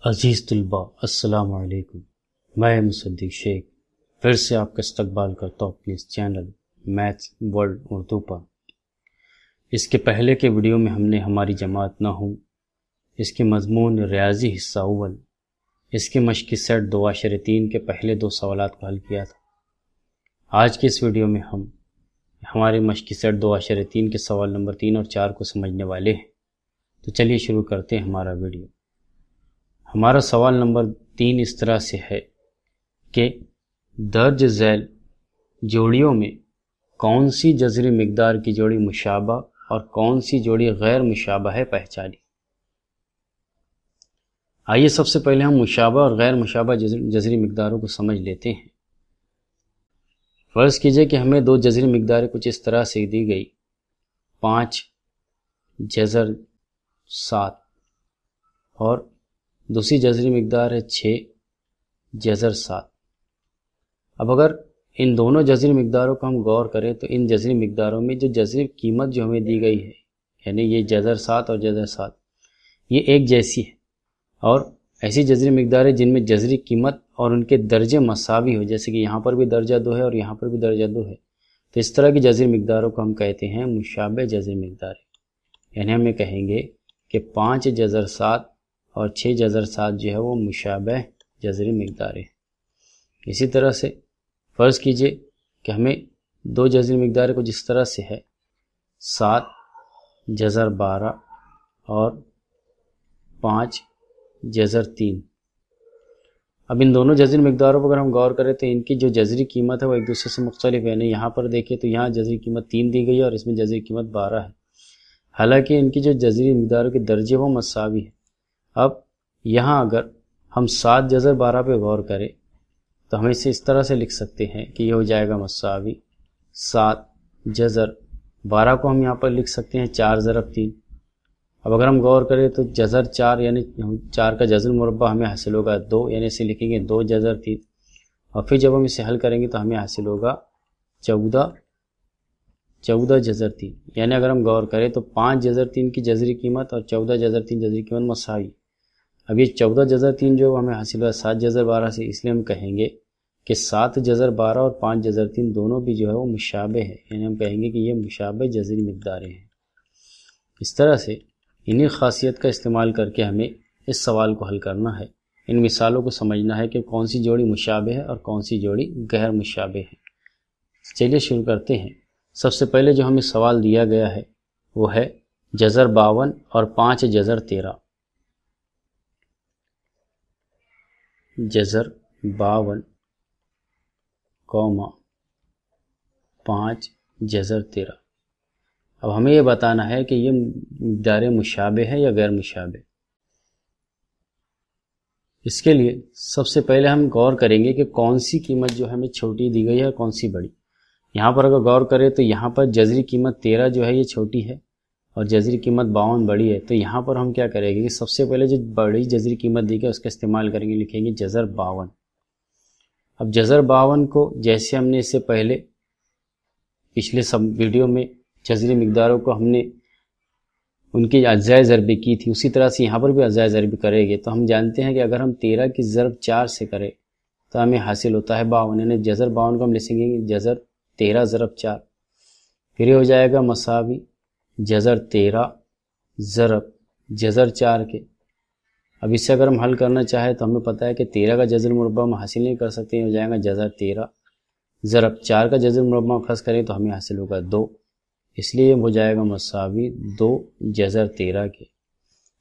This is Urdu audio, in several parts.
عزیز طلباء السلام علیکم، میں مصدق شیخ پھر سے آپ کا استقبال کرتا ہوں اپنے اس چینل میتھس ورلڈ اردو پر۔ اس کے پہلے کے ویڈیو میں ہم نے ہماری جماعت نہ ہوں اس کے مضمون ریاضی حصہ اول اس کے مشقی سیٹ 2.3 کے پہلے 2 سوالات کو حل کیا تھا۔ آج کے اس ویڈیو میں ہم ہمارے مشقی سیٹ 2.3 کے سوال نمبر 3 اور 4 کو سمجھنے والے ہیں۔ تو چلیے شروع کرتے ہیں ہمارا ویڈیو۔ ہمارا سوال نمبر 3 اس طرح سے ہے کہ درج ذیل جوڑیوں میں کون سی جذری مقدار کی جوڑی مشابہ اور کون سی جوڑی غیر مشابہ ہے پہچانی۔ آئیے سب سے پہلے ہم مشابہ اور غیر مشابہ جذری مقداروں کو سمجھ لیتے ہیں۔ فرض کیجئے کہ ہمیں 2 جذری مقداریں کچھ اس طرح سے دی گئی 5 جذر 7 اور دوسری جذری مقدار ہے 6 جذر 7۔ اب اگر ان دونوں جذری مقداروں کو ہم غور کریں تو ان جذری مقداروں میں جو جذری قیمت جو ہمیں دی گئی ہے، یعنی یہ جذر 7 اور جذر 7، یہ ایک جیسی ہے، اور ایسی جذری مقداریں جن میں جذری قیمت اور ان کے درجے مساوی ہو، جیسے کہ یہاں پر بھی درجہ 2 ہے اور یہاں پر بھی درجہ 2 ہے، تو اس طرح کی جذری مقداروں کو ہم کہتے ہیں مشابہ جذری مقداریں۔ یعنی ہم یہ کہیں گے کہ 5 جذر 7 اور 6 جذر 7 جو ہے وہ مشابہ جذری مقداریں۔ اسی طرح سے فرض کیجئے کہ ہمیں 2 جذری مقداریں کچھ اس طرح سے ہے 7 جذر 12 اور 5 جذر 3۔ اب ان دونوں جذری مقداروں پر اگر ہم غور کریں تو ان کی جو جذری قیمت ہے وہ ایک دوسرے سے مختلف ہے۔ یعنی یہاں پر دیکھیں تو یہاں جذری قیمت 3 دی گئی ہے اور اس میں جذری قیمت 12 ہے، حالانکہ ان کی جو جذری مقداروں کے درجے وہ مساوی ہے۔ اب یہاں اگر ہم 7 جذر 12 پہ غور کریں تو ہم اسے اس طرح سے لکھ سکتے ہیں کہ یہ ہو جائے گا مساوی 7 جذر 12 کو ہم یہاں پر لکھ سکتے ہیں 4 ضرب 3۔ اب اگر ہم غور کریں تو جذر 4 یعنی 4 کا جذر مربع ہمیں حاصل ہوگا 2، یعنی اسے لکھیں گے 2 جذر 3، اور پھر جب ہم اسے حل کریں گے تو ہمیں حاصل ہوگا 14 جذر 3۔ یعنی اگر ہم غور کریں تو 5 جذر 3 کی جذری قیمت اور 14 جذر 3 جذری قیمت مساوی۔ اب یہ 14 جذر 3 جو ہمیں حاصل ہوا 7 جذر 12 سے، اس لیے ہم کہیں گے کہ 7 جذر 12 اور 5 جذر 3 دونوں بھی جو ہے وہ مشابہ ہے، یعنی ہم کہیں گے کہ یہ مشابہ جذری مقداریں ہیں۔ اس طرح سے انہی خاصیت کا استعمال کر کے ہمیں اس سوال کو حل کرنا ہے، ان مثالوں کو سمجھنا ہے کہ کون سی جوڑی مشابہ ہے اور کون سی جوڑی غیر مشابہ ہے۔ چلیے شروع کرتے ہیں۔ سب سے پہلے جو ہمیں سوال دیا گیا ہے وہ ہے جذر 52 اور 5 جذر 13۔ جذر 52 5 جذر 13۔ اب ہمیں یہ بتانا ہے کہ یہ مقداریں مشابہ ہے یا غیر مشابہ۔ اس کے لیے سب سے پہلے ہم غور کریں گے کہ کون سی قیمت جو ہمیں چھوٹی دی گئی ہے کون سی بڑی۔ یہاں پر اگر غور کریں تو یہاں پر جذری قیمت 13 جو ہے یہ چھوٹی ہے اور جذری قیمت 52 بڑی ہے، تو یہاں پر ہم کیا کریں گے کہ سب سے پہلے جو بڑی جذری قیمت دی گئی اس کا استعمال کریں گے، لکھیں گے جذر 52۔ اب جذر 52 کو جیسے ہم نے اس سے پہلے پچھلے سب ویڈیو میں جذری مقداروں کو ہم نے ان کی اجزاء ضربی کی تھی، اسی طرح سے یہاں پر بھی اجزاء ضربی کریں گے، تو ہم جانتے ہیں کہ اگر ہم 13 کی ضرب 4 سے کریں تو ہمیں حاصل ہوتا ہے 52، یعنی جذر 52 کو ہم لکھیں گے جذر 13 ضرب 4، پھر یہ ہو جائے گا مساوی جذر 13 ضرب جذر 4 کے۔ اب اس سے اگر ہم حل کرنا چاہیں تو ہمیں پتہ ہے کہ 13 کا جذر مربع ہم حاصل نہیں کر سکتے، ہو جائے گا جذر 13 ضرب 4 کا جذر مربع خاص کریں تو ہمیں حاصل ہوگا 2، اس لیے ہو جائے گا مساوی 2 جذر 13 کے۔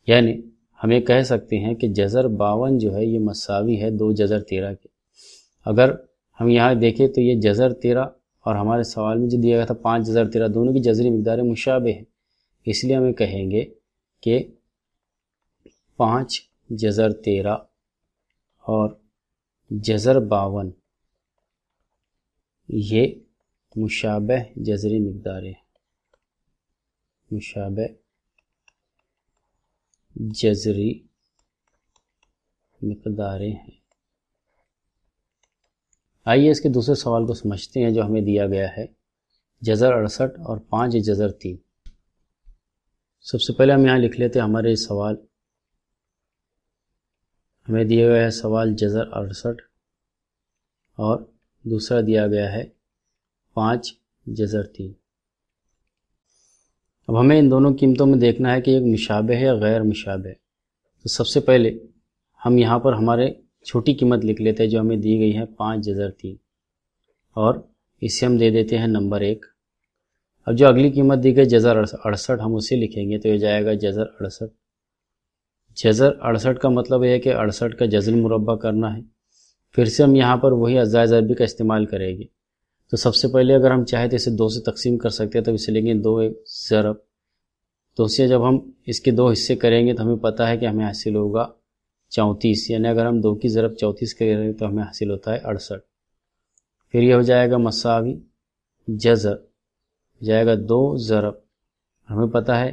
یعنی ہم یہ کہہ سکتے ہیں کہ جذر 52 جو ہے یہ مساوی ہے 2 جذر 13 کے۔ اگر ہم یہاں دیکھیں تو یہ جذر 13 اور ہمارے سوال میں جو دیا گیا تھا 5 جذر 13 دونوں کی جذری مقداریں مشابہ ہیں، اس لیے ہمیں کہیں گے کہ 5 جذر 13 اور جذر 52 یہ مشابہ جذری مقداریں، مشابہ جذری مقداریں ہیں۔ آئیے اس کے دوسرے سوال کو سمجھتے ہیں جو ہمیں دیا گیا ہے، جذر 68 اور 5 جذر 3۔ سب سے پہلے ہم یہاں لکھ لیتے ہیں ہمارے سوال، ہمیں دیا گیا ہے سوال جذر 68 اور دوسرا دیا گیا ہے 5 جذر 3۔ اب ہمیں ان دونوں قیمتوں میں دیکھنا ہے کہ ایک مشابہ ہے یا غیر مشابہ ہے۔ تو سب سے پہلے ہم یہاں پر ہمارے چھوٹی قیمت لکھ لیتے ہیں جو ہمیں دی گئی ہے 5 جذر 3، اور اسے ہم دے دیتے ہیں نمبر 1۔ اب جو اگلی قیمت دی گئی جذر 68 ہم اسے لکھیں گے تو یہ جائے گا جذر 68۔ جذر 68 کا مطلب یہ ہے کہ 68 کا جذر مربع کرنا ہے۔ پھر سے ہم یہاں پر وہی اجزائے ضربی کا استعمال کریں گے۔ تو سب سے پہلے اگر ہم چاہیں تو اسے 2 سے تقسیم کر سکتے ہیں، تو اسے لیں گے 2 ضرب 2 سے جب ہم اس کے 2 حصے کریں گے تو ہمیں پتہ ہے کہ ہمیں حاصل ہوگا 34، یعنی اگر ہم 2 کی ضرب 34 کریں گے تو ہمیں حاصل ہوتا ہے 68۔ پھر یہ ہو جائے گا مساوی جذر، جائے گا 2 ضرب، ہمیں پتہ ہے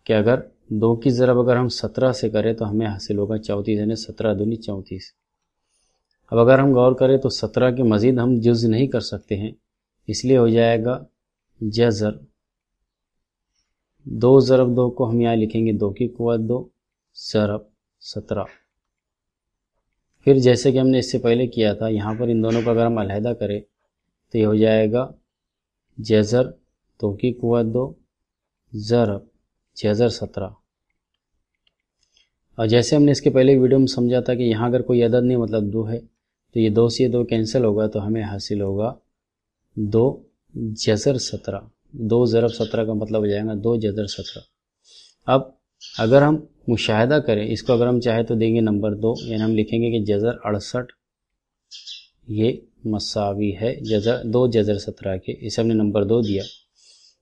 کہ اگر 2 کی ضرب اگر ہم 17 سے کریں تو ہمیں حاصل ہوگا 34، یعنی 17 دونی 34۔ اب اگر ہم غور کریں تو 17 کے مزید ہم جز نہیں کر سکتے ہیں، اس لیے ہو جائے گا جذر 2 ضرب 2 کو ہم یہاں لکھیں گے 2 کی قوت 2 ضرب 17۔ پھر جیسے کہ ہم نے اس سے پہلے کیا تھا، یہاں پر ان دونوں کو اگر ہم علیحدہ کریں تو یہ ہو جائے گا جذر 2 کی قوت 2 ضرب جذر 17۔ اور جیسے ہم نے اس کے پہلے ویڈیو میں سمجھا تھا کہ یہاں اگر کوئی عدد نہیں مطلب 2 ہے تو یہ 2 سے یہ 2 کینسل ہوگا تو ہمیں حاصل ہوگا 2 جذر 17۔ 2 ضرب 17 کا مطلب ہو جائے گا 2 جذر 17۔ اب اگر ہم مشاہدہ کریں اس کو، اگر ہم چاہیں تو دیں گے نمبر 2، یعنی ہم لکھیں گے کہ جذر 68 یہ مساوی ہے 2 جذر 17 کے، اسے ہم نے نمبر 2 دیا۔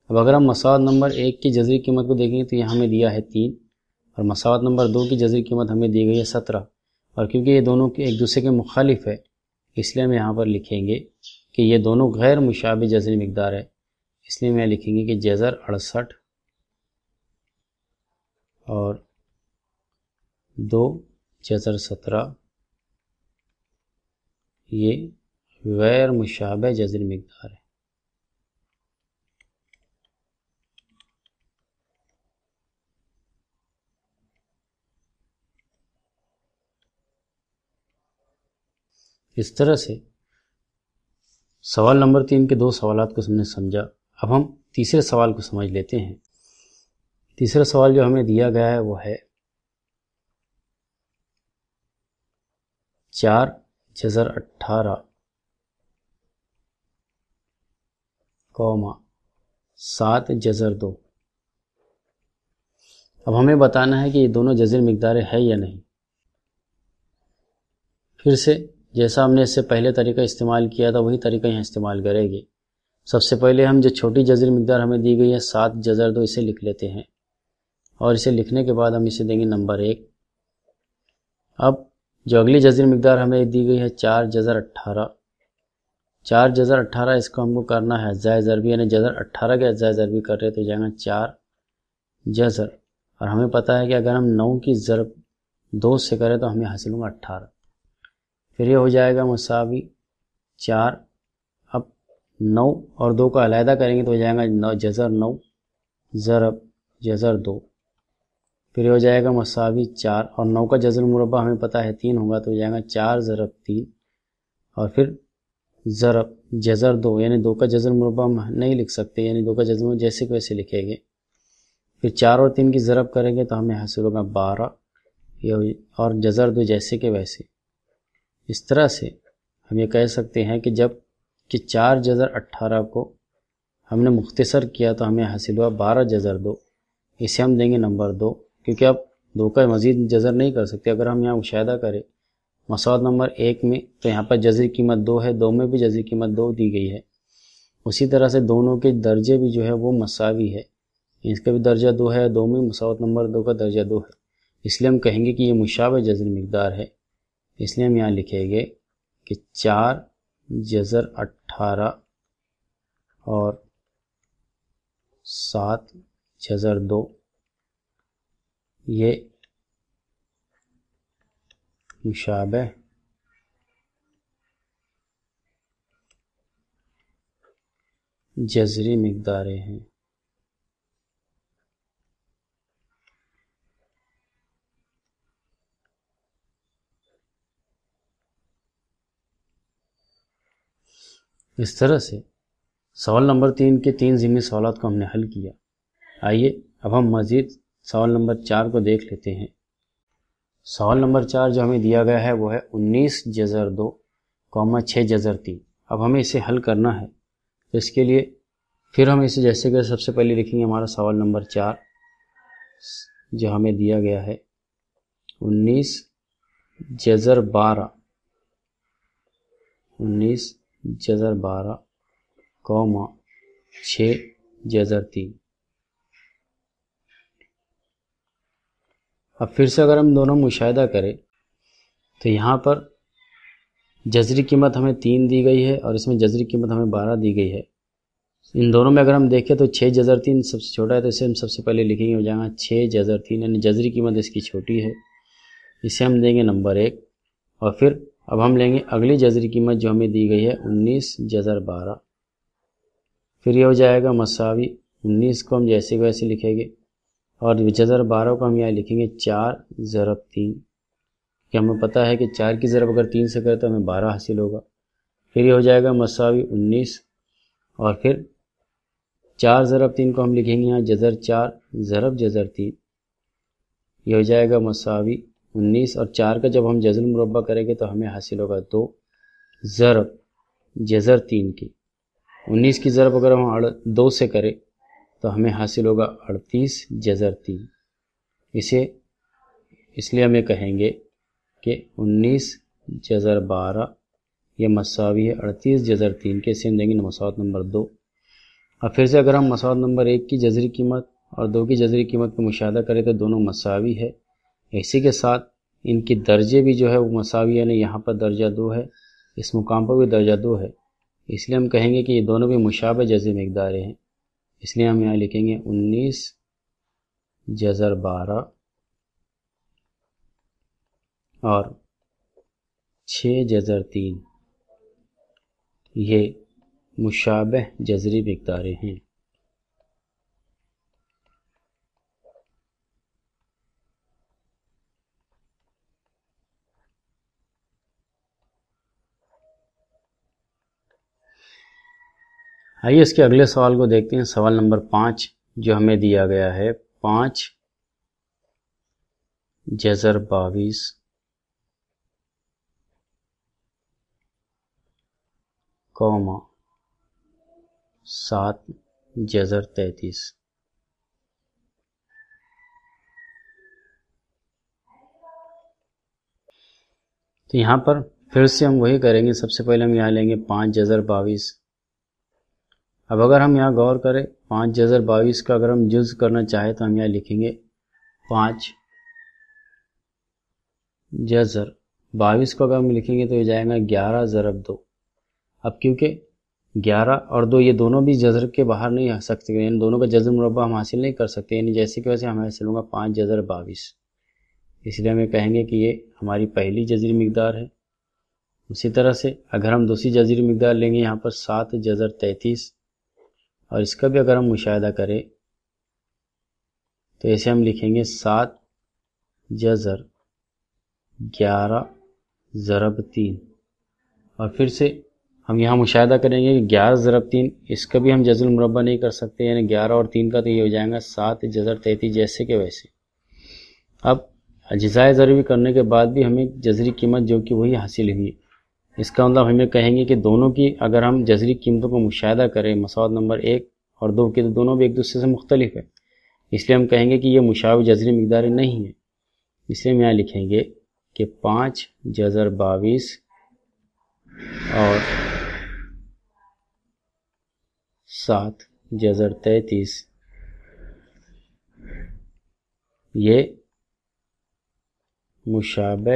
اب اگر ہم مساوات نمبر 1 کی جذری قیمت کو دیکھیں گے تو یہاں ہمیں دیا ہے 3، اور مساوات نمبر 2 کی جذری قیمت ہمیں دی گئی ہے 17، اور کیونکہ یہ دونوں ایک دوسرے کے مخالف ہے اس لیے ہم یہاں پر لکھیں گے کہ یہ دونوں غیر مشابہ جذری مقدار ہے، اس لیے میں لکھیں گے کہ جذر 68 اور 2 جذر 17 یہ غیر مشابہ جذری مقدار ہے۔ اس طرح سے سوال نمبر 3 کے 2 سوالات کو ہم نے سمجھا۔ اب ہم تیسرے سوال کو سمجھ لیتے ہیں۔ تیسرا سوال جو ہمیں دیا گیا ہے وہ ہے 4 جذر 18 7 جذر 2۔ اب ہمیں بتانا ہے کہ یہ دونوں جذری مقداریں ہے یا نہیں۔ پھر سے جیسا ہم نے اس سے پہلے طریقہ استعمال کیا تھا وہی طریقہ یہاں استعمال کریں گے۔ سب سے پہلے ہم جو چھوٹی جذری مقدار ہمیں دی گئی ہے 7 جذر 2 اسے لکھ لیتے ہیں، اور اسے لکھنے کے بعد ہم اسے دیں گے نمبر 1۔ اب جو اگلی جذری مقدار ہمیں دی گئی ہے 4 جذر 18، 4 جذر 18 اس کو ہم کو کرنا ہے اجزائے ضربی، یعنی جذر 18 کے اجزائے ضربی کر رہے تو جائے گا 4 جذر، اور ہمیں پتہ ہے کہ اگر ہم 9 کی ضرب 2 سے کریں تو ہمیں حاصل ہوگا 18۔ پھر یہ ہو جائے گا مساوی 4، اب 9 اور 2 کا علیحدہ کریں گے تو ہو جائے گا 9 جذر 9 ضرب جذر 2۔ پھر یہ ہو جائے گا مساوی 4، اور 9 کا جذر مربع ہمیں پتہ ہے 3 ہوگا تو ہو جائے گا 4 ضرب 3، اور پھر ضرب جذر 2، یعنی 2 کا جذر مربع ہم نہیں لکھ سکتے، یعنی 2 کا جذر مربع جیسے کہ ویسے لکھیں گے۔ پھر 4 اور 3 کی ضرب کریں گے تو ہمیں حاصل ہوگا 12، اور جذر 2 جیسے کہ ویسے۔ اس طرح سے ہم یہ کہہ سکتے ہیں کہ جب کہ 4 جذر 18 کو ہم نے مختصر کیا تو ہمیں حاصل ہوا 12 جذر 2، اسے ہم دیں گے نمبر 2، کیونکہ اب 2 کا مزید جذر نہیں کر سکتے۔ اگر ہم یہاں مشاہدہ کریں مساوات نمبر 1 میں تو یہاں پر جذری قیمت 2 ہے، 2 میں بھی جذری قیمت 2 دی گئی ہے، اسی طرح سے دونوں کے درجے بھی جو ہے وہ مساوی ہے، اس کا بھی درجہ 2 ہے، 2 میں مساوات نمبر 2 کا درجہ 2 ہے، اس لیے ہم کہیں گے کہ یہ مشابہ جذری مقدار ہے، اس لیے ہم یہاں لکھیں گے کہ 4 جذر 18 اور 7 جذر 2 یہ مشابہ جذری مقداریں ہیں۔ اس طرح سے سوال نمبر 3 کے 3 ضمنی سوالات کو ہم نے حل کیا۔ آئیے اب ہم مزید سوال نمبر 4 کو دیکھ لیتے ہیں۔ سوال نمبر 4 جو ہمیں دیا گیا ہے وہ ہے 19 جذر 2 6 جذر 3۔ اب ہمیں اسے حل کرنا ہے، تو اس کے لیے پھر ہم اسے جیسے کہ سب سے پہلے لکھیں گے ہمارا سوال نمبر 4 جو ہمیں دیا گیا ہے 19 جذر 12 19 جذر 12 6 جذر 3۔ اب پھر سے اگر ہم دونوں مشاہدہ کریں تو یہاں پر جذری قیمت ہمیں 3 دی گئی ہے اور اس میں جذری قیمت ہمیں 12 دی گئی ہے۔ ان دونوں میں اگر ہم دیکھیں تو 6 جذر 3 سب سے چھوٹا ہے، تو اسے ہم سب سے پہلے لکھیں گے، ہو جائے گا 6 جذر 3، یعنی جذری قیمت اس کی چھوٹی ہے، اسے ہم دیں گے نمبر 1۔ اور پھر اب ہم لیں گے اگلی جذری قیمت جو ہمیں دی گئی ہے 19 جذر 12، پھر یہ ہو جائے گا مساوی 19 کو ہم جیسے ویسے لکھیں گے، اور جذر 12 کو ہم یہاں لکھیں گے 4 ضرب 3، کہ ہمیں پتہ ہے کہ 4 کی ضرب اگر 3 سے کرے تو ہمیں 12 حاصل ہوگا۔ پھر یہ ہو جائے گا مساوی 19، اور پھر 4 ضرب 3 کو ہم لکھیں گے یہاں جذر 4 ضرب جذر 3، یہ ہو جائے گا مساوی 19، اور 4 کا جب ہم جذر مربع کریں گے تو ہمیں حاصل ہوگا 2 ضرب جذر 3 کی۔ 19 کی ضرب اگر ہم 2 سے کریں تو ہمیں حاصل ہوگا 38 جذر 3۔ اس لیے ہمیں کہیں گے کہ 19 جذر 12 یہ مساوی ہے 38 جذر 3 کے، اسے ہم دیں گے مساوات نمبر 2۔ اب پھر سے اگر ہم مساوات نمبر 1 کی جذری قیمت اور 2 کی جذری قیمت کو مشاہدہ کریں تو دونوں مساوی ہے، اسی کے ساتھ ان کی درجے بھی جو ہے وہ مساوی ہے، یعنی یہاں پر درجہ 2 ہے، اس مقام پر بھی درجہ 2 ہے، اس لیے ہم کہیں گے کہ یہ دونوں بھی مشابہ جذری مقداریں ہیں۔ اس لیے ہم یہاں لکھیں گے 19 جذر 12 اور 6 جذر 3 یہ مشابہ جذری مقداریں ہیں۔ آئیے اس کے اگلے سوال کو دیکھتے ہیں، سوال نمبر 5 جو ہمیں دیا گیا ہے 5 جذر 22 7 جذر 33۔ تو یہاں پر پھر سے ہم وہی کریں گے، سب سے پہلے ہم یہاں لیں گے 5 جذر 22۔ اب اگر ہم یہاں غور کریں 5 جذر 22 کا اگر ہم جز کرنا چاہیں تو ہم یہاں لکھیں گے 5 جذر 22 کو اگر ہم لکھیں گے تو یہ جائے گا 11 ضرب 2۔ اب کیونکہ 11 اور 2 یہ دونوں بھی جذر کے باہر نہیں آ سکتے، یعنی دونوں کا جذر مربع ہم حاصل نہیں کر سکتے، یعنی جیسے کہ ویسے ہمیں حاصل ہوگا 5 جذر 22۔ اس لیے ہمیں کہیں گے کہ یہ ہماری پہلی جذری مقدار ہے۔ اسی طرح سے اگر ہم دوسری جذری مقدار لیں گے یہاں پر 7 جذر 33، اور اس کا بھی اگر ہم مشاہدہ کریں تو اسے ہم لکھیں گے 7 جذر 11 ضرب 3، اور پھر سے ہم یہاں مشاہدہ کریں گے کہ 11 ضرب 3 اس کا بھی ہم جذر مربع نہیں کر سکتے، یعنی 11 اور 3 کا تو یہ ہو جائے گا 7 جذر 33 جیسے کہ ویسے۔ اب اجزائے ضروری کرنے کے بعد بھی ہمیں جذری قیمت جو کہ وہی حاصل ہوئی، اس کا مطلب ہمیں کہیں گے کہ دونوں کی اگر ہم جذری قیمتوں کو مشاہدہ کریں مساوات نمبر 1 اور 2 کی، تو دونوں بھی ایک دوسرے سے مختلف ہے، اس لیے ہم کہیں گے کہ یہ مشابہ جذری مقداریں نہیں ہیں۔ اس لیے ہم یہاں لکھیں گے کہ 5 جذر 22 اور 7 جذر 33 یہ مشابہ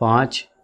5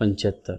75।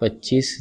25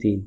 3।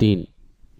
3,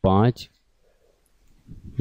5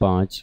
5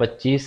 25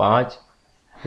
5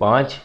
5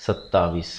27।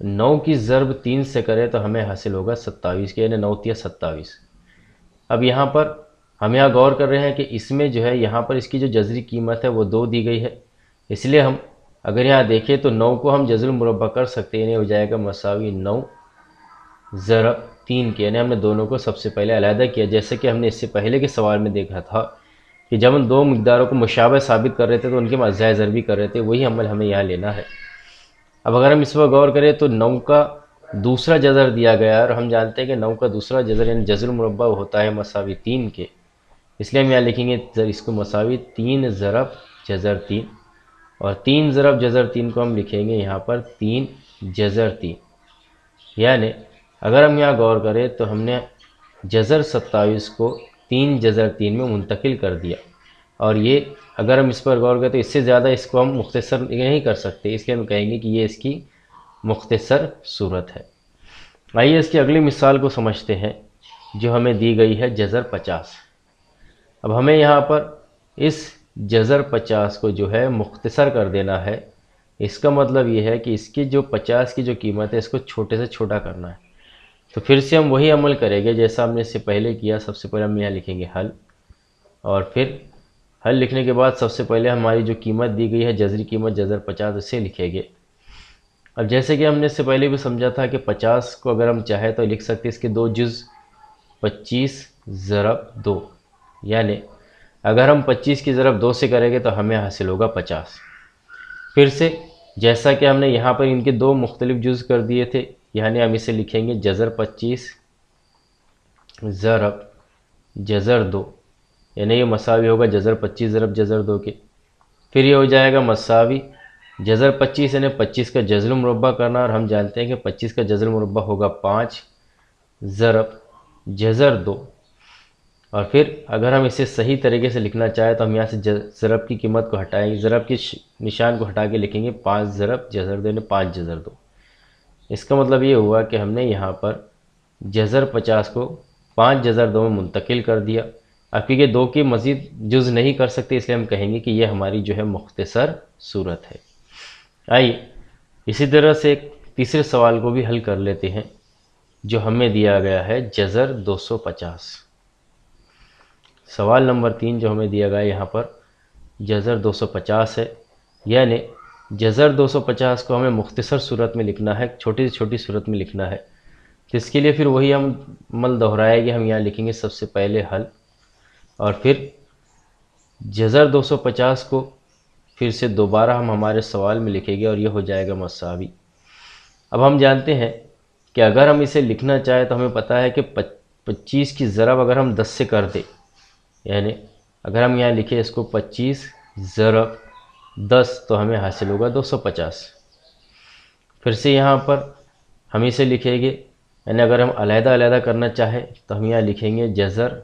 9 کی ضرب 3 سے کرے تو ہمیں حاصل ہوگا 27 کے، یعنی 9 تیا 27۔ اب یہاں پر ہم یہاں غور کر رہے ہیں کہ اس میں جو ہے یہاں پر اس کی جو جذری قیمت ہے وہ 2 دی گئی ہے، اس لیے ہم اگر یہاں دیکھیں تو 9 کو ہم جذر المربع کر سکتے ہیں، یعنی ہو جائے گا مساوی 9 ضرب 3 کے، یعنی ہم نے دونوں کو سب سے پہلے علیحدہ کیا، جیسے کہ ہم نے اس سے پہلے کے سوال میں دیکھا تھا کہ جب ہم 2 مقداروں کو مشابہ ثابت کر رہے تھے تو ان کے اجزائے ضربی کر رہے تھے، وہی عمل ہمیں یہاں لینا ہے۔ اب اگر ہم اس پر غور کریں تو 9 کا دوسرا جذر دیا گیا ہے، اور ہم جانتے ہیں کہ 9 کا دوسرا جذر یعنی جذر المربع ہوتا ہے مساوی 3 کے، اس لیے ہم یہاں لکھیں گے اس کو مساوی 3 ضرب جذر 3، اور 3 ضرب جذر 3 کو ہم لکھیں گے یہاں پر 3 جذر 3، یعنی اگر ہم یہاں غور کریں تو ہم نے جذر 27 کو 3 جذر 3 میں منتقل کر دیا، اور یہ اگر ہم اس پر غور کریں تو اس سے زیادہ اس کو ہم مختصر نہیں کر سکتے، اس لیے ہم کہیں گے کہ یہ اس کی مختصر صورت ہے۔ آئیے اس کی اگلی مثال کو سمجھتے ہیں جو ہمیں دی گئی ہے جذر 50۔ اب ہمیں یہاں پر اس جذر 50 کو جو ہے مختصر کر دینا ہے، اس کا مطلب یہ ہے کہ اس کی جو 50 کی جو قیمت ہے اس کو چھوٹے سے چھوٹا کرنا ہے، تو پھر سے ہم وہی عمل کریں گے جیسا ہم نے اس سے پہلے کیا۔ سب سے پہلے ہم یہاں لکھیں گے حل، اور پھر حل لکھنے کے بعد سب سے پہلے ہماری جو قیمت دی گئی ہے جذری قیمت جذر 50 اسے لکھیں گے۔ اب جیسے کہ ہم نے اس سے پہلے بھی سمجھا تھا کہ 50 کو اگر ہم چاہیں تو لکھ سکتے اس کے 2 جز 25 ضرب 2، یعنی اگر ہم 25 کی ضرب 2 سے کریں گے تو ہمیں حاصل ہوگا 50۔ پھر سے جیسا کہ ہم نے یہاں پر ان کے 2 مختلف جز کر دیے تھے، یعنی ہم اسے لکھیں گے جذر 25 ضرب جذر 2، یعنی یہ مساوی ہوگا جذر 25 ضرب جذر 2 کے۔ پھر یہ ہو جائے گا مساوی جذر 25 یعنی 25 کا جذر مربع کرنا، اور ہم جانتے ہیں کہ 25 کا جذر مربع ہوگا 5 ضرب جذر 2، اور پھر اگر ہم اسے صحیح طریقے سے لکھنا چاہیں تو ہم یہاں سے ضرب کی قیمت کو ہٹائیں گے، ضرب کی نشان کو ہٹا کے لکھیں گے 5 ضرب جذر 2 یعنی 5 جذر 2۔ اس کا مطلب یہ ہوا کہ ہم نے یہاں پر جذر 50 کو 5 جذر 2 میں منتقل کر دیا۔ اب کیونکہ 2 کی مزید جز نہیں کر سکتے اس لیے ہم کہیں گے کہ یہ ہماری جو ہے مختصر صورت ہے۔ آئیے اسی طرح سے ایک تیسرے سوال کو بھی حل کر لیتے ہیں جو ہمیں دیا گیا ہے جذر 250۔ سوال نمبر 3 جو ہمیں دیا گیا ہے یہاں پر جذر 250 ہے، یعنی جذر 250 کو ہمیں مختصر صورت میں لکھنا ہے، چھوٹی سے چھوٹی صورت میں لکھنا ہے، تو اس کے لیے پھر وہی ہم عمل دہرائے گے۔ ہم یہاں لکھیں گے سب سے پہلے حل، اور پھر جذر 250 کو پھر سے دوبارہ ہم ہمارے سوال میں لکھیں گے، اور یہ ہو جائے گا مساوی۔ اب ہم جانتے ہیں کہ اگر ہم اسے لکھنا چاہیں تو ہمیں پتہ ہے کہ 25 کی ضرب اگر ہم 10 سے کر دیں، یعنی اگر ہم یہاں لکھیں اس کو 25 ضرب 10 تو ہمیں حاصل ہوگا 250۔ پھر سے یہاں پر ہم اسے لکھیں گے، یعنی اگر ہم علیحدہ علیحدہ کرنا چاہیں تو ہم یہاں لکھیں گے جذر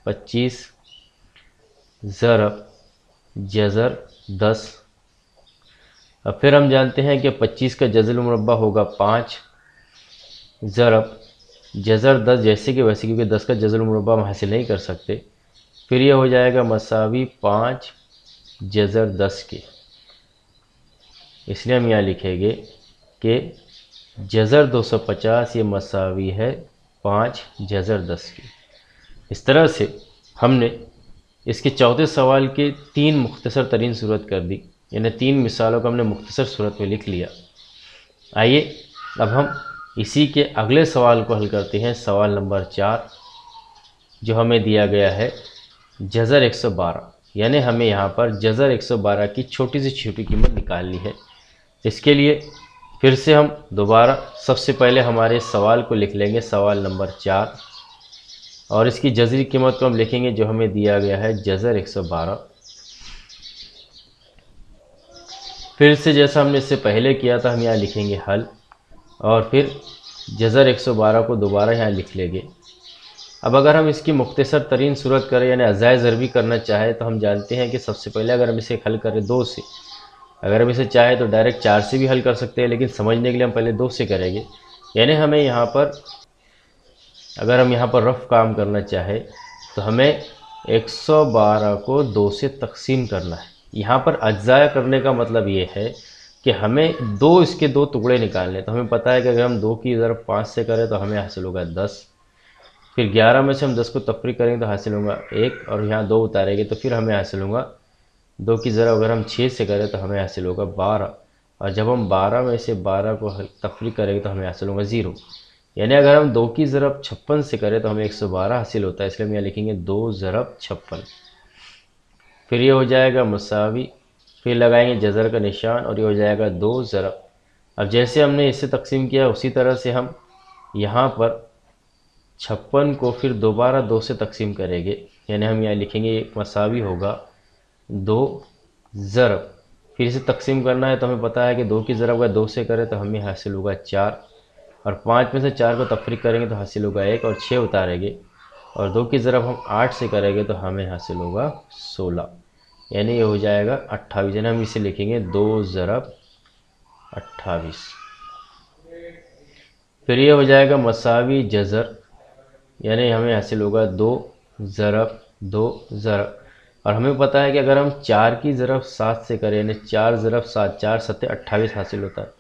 25 ضرب جذر 10۔ اب پھر ہم جانتے ہیں کہ 25 کا جذر المربع ہوگا 5 ضرب جذر 10، جیسے کہ ویسے، کیونکہ 10 کا جذر المربع ہم حاصل نہیں کر سکتے، پھر یہ ہو جائے گا مساوی 5 جذر 10 کے۔ اس لیے ہم یہاں لکھیں گے کہ جذر 250 یہ مساوی ہے 5 جذر 10 کی۔ اس طرح سے ہم نے اس کے چوتھے سوال کے 3 مختصر ترین صورت کر دی، یعنی 3 مثالوں کو ہم نے مختصر صورت میں لکھ لیا۔ آئیے اب ہم اسی کے اگلے سوال کو حل کرتے ہیں، سوال نمبر 4 جو ہمیں دیا گیا ہے جذر 112، یعنی ہمیں یہاں پر جذر 112 کی چھوٹی سے چھوٹی قیمت نکالنی ہے۔ اس کے لیے پھر سے ہم دوبارہ سب سے پہلے ہمارے سوال کو لکھ لیں گے، سوال نمبر 4، اور اس کی جذری قیمت کو ہم لکھیں گے جو ہمیں دیا گیا ہے جذر 112۔ پھر سے جیسا ہم نے اس سے پہلے کیا تھا ہم یہاں لکھیں گے حل، اور پھر جذر 112 کو دوبارہ یہاں لکھ لیں گے۔ اب اگر ہم اس کی مختصر ترین صورت کریں یعنی اجزائے ضربی کرنا چاہیں تو ہم جانتے ہیں کہ سب سے پہلے اگر ہم اسے حل کریں 2 سے، اگر ہم اسے چاہیں تو ڈائریکٹ 4 سے بھی حل کر سکتے ہیں، لیکن سمجھنے کے لیے ہم پہلے 2 سے کریں گے۔ یعنی ہمیں یہاں پر اگر ہم یہاں پر رف کام کرنا چاہیں تو ہمیں 112 کو 2 سے تقسیم کرنا ہے۔ یہاں پر اجزاء کرنے کا مطلب یہ ہے کہ ہمیں دو اس کے دو ٹکڑے نکالنے، تو ہمیں پتہ ہے کہ اگر ہم 2 کی ضرب 5 سے کریں تو ہمیں حاصل ہوگا 10، پھر 11 میں سے ہم 10 کو تفریق کریں گے تو حاصل ہوگا 1، اور یہاں 2 اتاریں گے تو پھر ہمیں حاصل ہوگا 2 کی ضرب اگر ہم 6 سے کریں تو ہمیں حاصل ہوگا 12، اور جب ہم 12 میں سے 12 کو تفریق کریں گے تو ہمیں حاصل ہوگا 0، یعنی اگر ہم 2 کی ضرب 56 سے کریں تو ہمیں 112 حاصل ہوتا ہے، اس لیے ہم یہاں لکھیں گے 2 ضرب 56۔ پھر یہ ہو جائے گا مساوی، پھر لگائیں گے جزر کا نشان اور یہ ہو جائے گا 2 ضرب۔ اب جیسے ہم نے اسے تقسیم کیا اسی طرح سے ہم یہاں پر 56 کو پھر دوبارہ 2 سے تقسیم کریں گے، یعنی ہم یہاں لکھیں گے مساوی ہوگا 2 ضرب، پھر اسے تقسیم کرنا ہے تو ہمیں پتہ ہے کہ 2 کی ضرب اگر 2 سے کریں تو ہمیں حاصل ہوگا 4، اور 5 میں سے 4 کو تفریق کریں گے تو حاصل ہوگا 1، اور 6 اتاریں گے، اور 2 کی ضرب ہم 8 سے کریں گے تو ہمیں حاصل ہوگا 16، یعنی یہ ہو جائے گا 28، یعنی ہم اسے لکھیں گے 2 ضرب 28۔ پھر یہ ہو جائے گا مساوی جزر، یعنی ہمیں حاصل ہوگا 2 ضرب 2 ضرب، اور ہمیں پتہ ہے کہ اگر ہم 4 کی ضرب 7 سے کریں یعنی 4 ضرب 7، 4 7 28 حاصل ہوتا ہے۔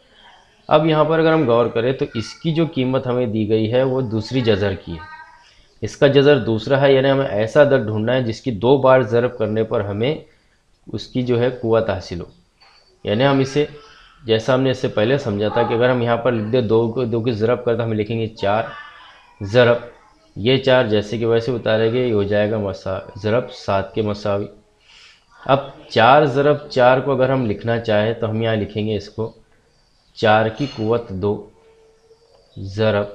اب یہاں پر اگر ہم غور کریں تو اس کی جو قیمت ہمیں دی گئی ہے وہ دوسری جزر کی ہے، اس کا جزر دوسرا ہے، یعنی ہمیں ایسا عدد ڈھونڈنا ہے جس کی 2 بار ضرب کرنے پر ہمیں اس کی جو ہے قوت حاصل ہو، یعنی ہم اسے جیسا ہم نے اس سے پہلے سمجھا تھا کہ اگر ہم یہاں پر لکھ دیں 2 کی ضرب کر تو ہم لکھیں گے 4 ضرب، یہ 4 جیسے کہ ویسے اتارے گے، یہ ہو جائے گا ضرب 7 کے مساوی۔ اب 4 ضرب 4 کو اگر ہم لکھنا چاہیں تو ہم یہاں لکھیں گے اس کو 4 کی قوت 2 ضرب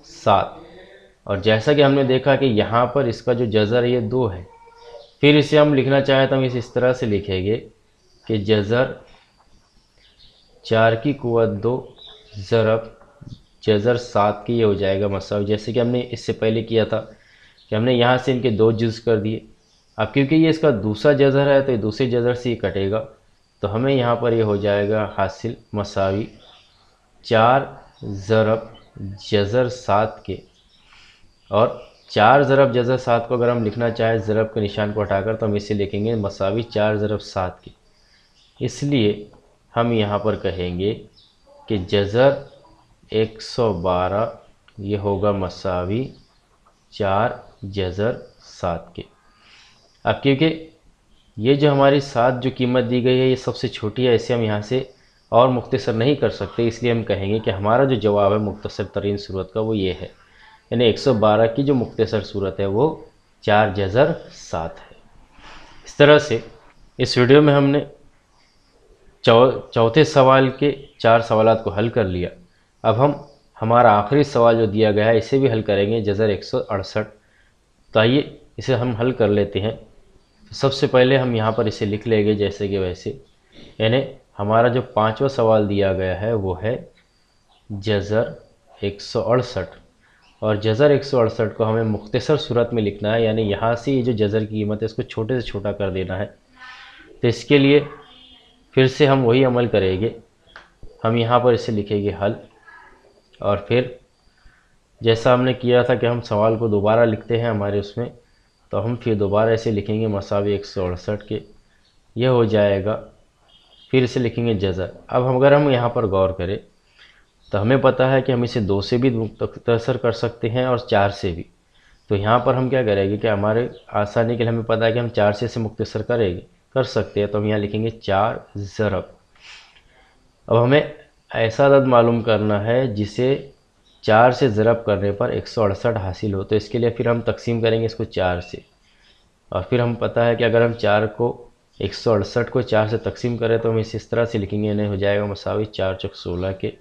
7، اور جیسا کہ ہم نے دیکھا کہ یہاں پر اس کا جو جزر ہے یہ 2 ہے، پھر اسے ہم لکھنا چاہیں تو ہم اسے اس طرح سے لکھیں گے کہ جزر 4 کی قوت 2 ضرب جزر 7 کی، یہ ہو جائے گا مساوی، جیسے کہ ہم نے اس سے پہلے کیا تھا کہ ہم نے یہاں سے ان کے 2 جز کر دیے۔ اب کیونکہ یہ اس کا دوسرا جزر ہے تو یہ دوسری جزر سے یہ کٹے گا، تو ہمیں یہاں پر یہ ہو جائے گا حاصل مساوی 4 ضرب جزر 7 کے، اور 4 ضرب جزر 7 کو اگر ہم لکھنا چاہیں ضرب کے نشان کو ہٹا کر تو ہم اسے لکھیں گے مساوی 4 ضرب 7 کے، اس لیے ہم یہاں پر کہیں گے کہ جزر 112 یہ ہوگا مساوی 4 جزر 7 کے۔ اب کیونکہ یہ جو ہماری 7 جو قیمت دی گئی ہے یہ سب سے چھوٹی ہے، اسے ہم یہاں سے اور مختصر نہیں کر سکتے، اس لیے ہم کہیں گے کہ ہمارا جو جواب ہے مختصر ترین صورت کا وہ یہ ہے، یعنی 112 کی جو مختصر صورت ہے وہ 4 جزر 7 ہے۔ اس طرح سے اس ویڈیو میں ہم نے چوتھے سوال کے 4 سوالات کو حل کر لیا۔ اب ہم ہمارا آخری سوال جو دیا گیا ہے اسے بھی حل کریں گے، جزر 168۔ تو آئیے اسے ہم حل کر لیتے ہیں۔ سب سے پہلے ہم یہاں پر اسے لکھ لیں گے جیسے کہ ویسے، یعنی ہمارا جو 5واں سوال دیا گیا ہے وہ ہے جزر 168، اور جزر 168 کو ہمیں مختصر صورت میں لکھنا ہے، یعنی یہاں سے یہ جو جزر کی قیمت ہے اس کو چھوٹے سے چھوٹا کر دینا ہے۔ تو اس کے لیے پھر سے ہم وہی عمل کریں گے، ہم یہاں پر اسے لکھیں گے حل، اور پھر جیسا ہم نے کیا تھا کہ ہم سوال کو دوبارہ لکھتے ہیں ہمارے اس میں، تو ہم پھر دوبارہ اسے لکھیں گے مساوی 168 کے، یہ ہو جائے گا، پھر اسے لکھیں گے جزر۔ اب اگر ہم یہاں پر غور کریں تو ہمیں پتہ ہے کہ ہم اسے 2 سے بھی مختصر کر سکتے ہیں اور 4 سے بھی، تو یہاں پر ہم کیا کریں گے کہ ہمارے آسانی کے لیے ہمیں پتہ ہے کہ ہم 4 سے اسے مختصر کر سکتے ہیں، تو ہم یہاں لکھیں گے 4 ضرب۔ اب ہمیں ایسا عدد معلوم کرنا ہے جسے 4 سے ضرب کرنے پر 168 حاصل ہو، تو اس کے لیے پھر ہم تقسیم کریں گے اس کو 4 سے، اور پھر ہم پتہ ہے کہ اگر ہم 168 کو 4 سے تقسیم کریں تو ہم اس طرح سے لکھیں گے، یعنی ہو جائے گا مساوی 4 چوک 16 کے،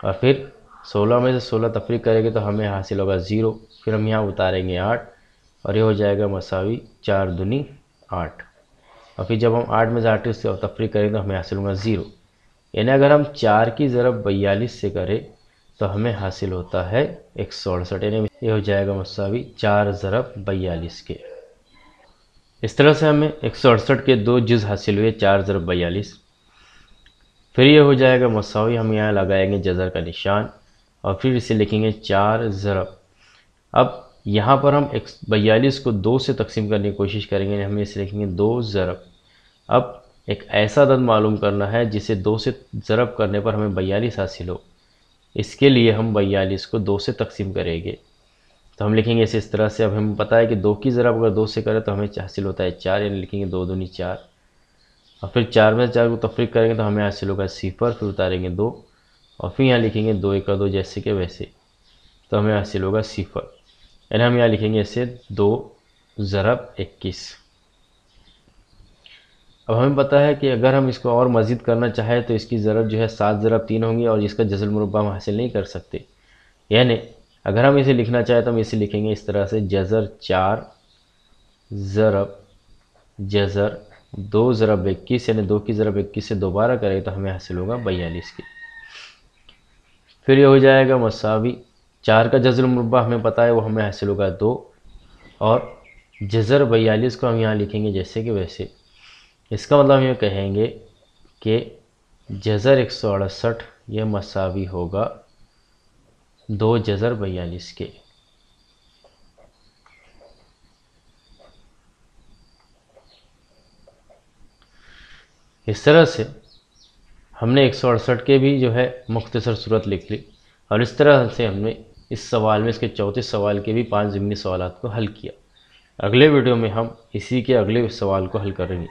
اور پھر 16 میں سے 16 تفریق کریں گے تو ہمیں حاصل ہوگا 0، پھر ہم یہاں اتاریں گے 8، اور یہ ہو جائے گا مساوی 4 دونی 8، اور پھر جب ہم 8 میں سے 8 سے تفریق کریں تو ہمیں حاصل ہوگا 0، یعنی اگر ہم 4 کی ضرب 42 سے کریں تو ہمیں حاصل ہوتا ہے 168، یعنی یہ ہو جائے گا مساوی 4 ضرب 42 کے۔ اس طرح سے ہمیں 168 کے 2 جز حاصل ہوئے 4 ضرب 42، پھر یہ ہو جائے گا مساوی، ہم یہاں لگائیں گے جزر کا نشان اور پھر اسے لکھیں گے 4 ضرب۔ اب یہاں پر ہم 42 کو 2 سے تقسیم کرنے کی کوشش کریں گے، ہم اسے لکھیں گے 2 ضرب۔ اب ایک ایسا عدد معلوم کرنا ہے جسے 2 سے ضرب کرنے پر ہمیں 42 حاصل ہو۔ اس کے لیے ہم 42 کو 2 سے تقسیم کریں گے، تو ہم لکھیں گے اسے اس طرح سے۔ اب ہمیں پتہ ہے کہ 2 کی ضرب اگر 2 سے کرے تو ہمیں حاصل ہوتا ہے 4، یعنی لکھیں گے 2 دونی 4، اور پھر 4 میں 4 کو تفریق کریں گے تو ہمیں حاصل ہوگا 0، پھر اتاریں گے 2، اور پھر یہاں لکھیں گے 2 1 2 جیسے کہ ویسے، تو ہمیں حاصل ہوگا 0، یعنی ہم یہاں لکھیں گے اسے 2 ضرب 21۔ اب ہمیں پتہ ہے کہ اگر ہم اس کو اور مزید کرنا چاہیں تو اس کی ضرب جو ہے 7 ضرب 3 ہوں گی، اور اس کا جذر المربع ہم حاصل نہیں کر سکتے، یعنی اگر ہم اسے لکھنا چاہیں تو ہم اسے لکھیں گے اس طرح سے، جذر 4 ضرب جذر 2 ضرب 21، یعنی 2 کی ضرب 21 سے دوبارہ کریں تو ہمیں حاصل ہوگا 42 کی۔ پھر یہ ہو جائے گا مساوی 4 کا جذر المربع ہمیں پتہ ہے وہ ہمیں حاصل ہوگا 2، اور جذر 42 کو ہم یہاں لکھیں گے جیسے کہ ویسے۔ اس کا مطلب ہم یہ کہیں گے کہ جذر 168 یہ مساوی ہوگا 2 جذر 42 کے۔ اس طرح سے ہم نے 168 کے بھی جو ہے مختصر صورت لکھ لی، اور اس طرح سے ہم نے اس سوال میں، اس کے 34 سوال کے بھی 5 ضمنی سوالات کو حل کیا۔ اگلے ویڈیو میں ہم اسی کے اگلے سوال کو حل کریں گے۔